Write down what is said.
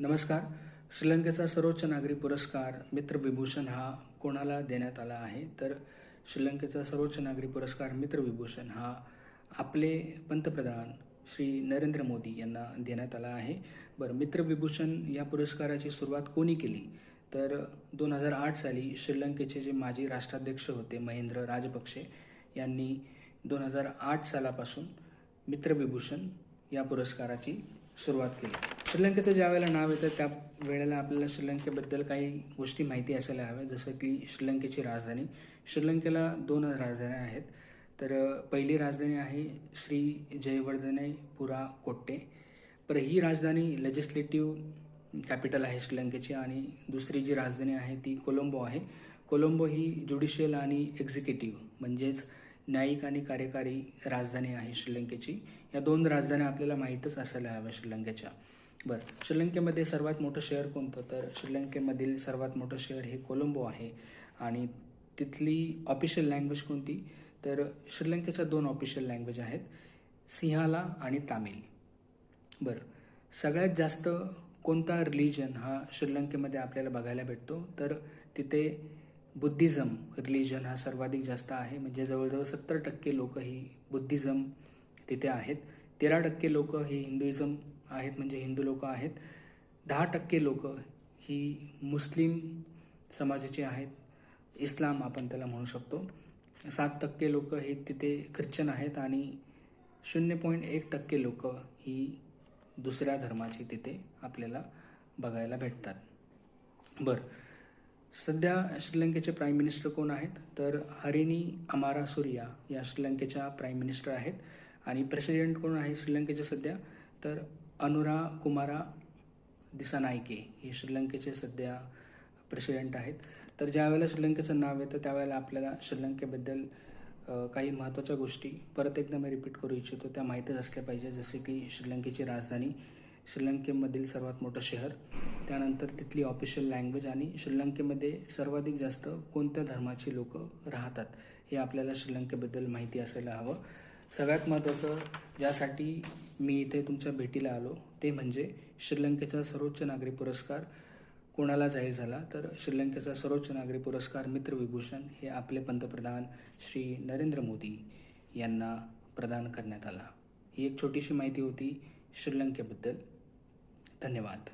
नमस्कार. श्रीलंकेचा सर्वोच्च नागरी पुरस्कार मित्रविभूषण हा कोणाला देण्यात आला आहे? तर श्रीलंकेचा सर्वोच्च नागरी पुरस्कार मित्रविभूषण हा आपले पंतप्रधान श्री नरेंद्र मोदी यांना देण्यात आला आहे. मित्रविभूषण या पुरस्काराची सुरुवात कोणी केली? तर 2008 साली श्रीलंकेचे जे माजी राष्ट्राध्यक्ष होते महेंद्र राजपक्षे यांनी 2008 सालापासून मित्रविभूषण या पुरस्काराची सुरुवात केली. श्रीलंकेचं ज्या वेळेला नाव येतं त्या वेळेला आपल्याला श्रीलंकेबद्दल काही गोष्टी माहिती असायला हव्या, जसं की श्रीलंकेची राजधानी. श्रीलंकेला 2 राजधान्या आहेत. तर पहिली राजधानी आहे श्री जयवर्धनेपुरा कोट्टे. ही राजधानी लेजिस्लेटिव्ह कॅपिटल आहे श्रीलंकेची. आणि दुसरी जी राजधानी आहे ती कोलंबो आहे. कोलंबो ही ज्युडिशियल आणि एक्झिक्युटिव्ह म्हणजेच न्यायिक आणि कार्यकारी राजधानी आहे श्रीलंकेची. या 2 राजधान्या आपल्याला माहीतच असायला हव्या श्रीलंकेच्या. श्रीलंकेमध्ये सर्वात मोठं शहर कोणतं? तर श्रीलंकेमधील सर्वात मोठं शहर हे कोलंबो आहे. आणि तिथली ऑफिशियल लँग्वेज कोणती? तर श्रीलंकेच्या 2 ऑफिशियल लँग्वेज आहेत, सिंहाला आणि तामिळ. सगळ्यात जास्त कोणता रिलिजन हा श्रीलंकेमध्ये आपल्याला बघायला भेटतो? तर तिथे बुद्धिझम रिलिजन हा सर्वाधिक जास्त आहे. म्हणजे जवळजवळ 70% लोक ही बुद्धिझम तिथे आहेत. 13% लोक ही हिंदुइझम आहेत, म्हणजे हिंदू लोक आहेत. 10% लोक ही मुस्लिम समाजाची आहेत, इस्लाम आपण त्याला म्हणू शकतो. 7% लोक हे तिथे ख्रिश्चन आहेत आणि 0.1% लोक ही दुसऱ्या धर्माची तिथे आपल्याला बघायला भेटतात. सध्या श्रीलंकेचे प्राईम मिनिस्टर कोण आहेत? तर हरिनी अमारासुरिया या श्रीलंकेच्या प्राईम मिनिस्टर आहेत. आणि प्रेसिडेंट कोण आहे श्रीलंकेचे सध्या? तर अनुरा कुमारा दिसानायके हे श्रीलंकेचे सध्या प्रेसिडेंट आहेत. तर ज्या वेळेला श्रीलंकेचं नाव येतं त्यावेळेला आपल्याला श्रीलंकेबद्दल काही महत्त्वाच्या गोष्टी परत एकदा मी रिपीट करू इच्छितो, त्या माहीतच असल्या पाहिजे. जसे की श्रीलंकेची राजधानी, श्रीलंकेमधील सर्वात मोठं शहर, त्यानंतर तिथली ऑफिशियल लँग्वेज आणि श्रीलंकेमध्ये सर्वाधिक जास्त कोणत्या धर्माची लोक राहतात हे आपल्याला श्रीलंकेबद्दल माहिती असायला हवं. सगळ्यात महत्त्वाचं ज्यासाठी मी इथे तुमच्या भेटीला आलो ते म्हणजे श्रीलंकेचा सर्वोच्च नागरी पुरस्कार कोणाला जाहीर झाला? तर श्रीलंकेचा सर्वोच्च नागरी पुरस्कार मित्रविभूषण हे आपले पंतप्रधान श्री नरेंद्र मोदी यांना प्रदान करण्यात आला. ही एक छोटीशी माहिती होती श्रीलंकेबद्दल. धन्यवाद.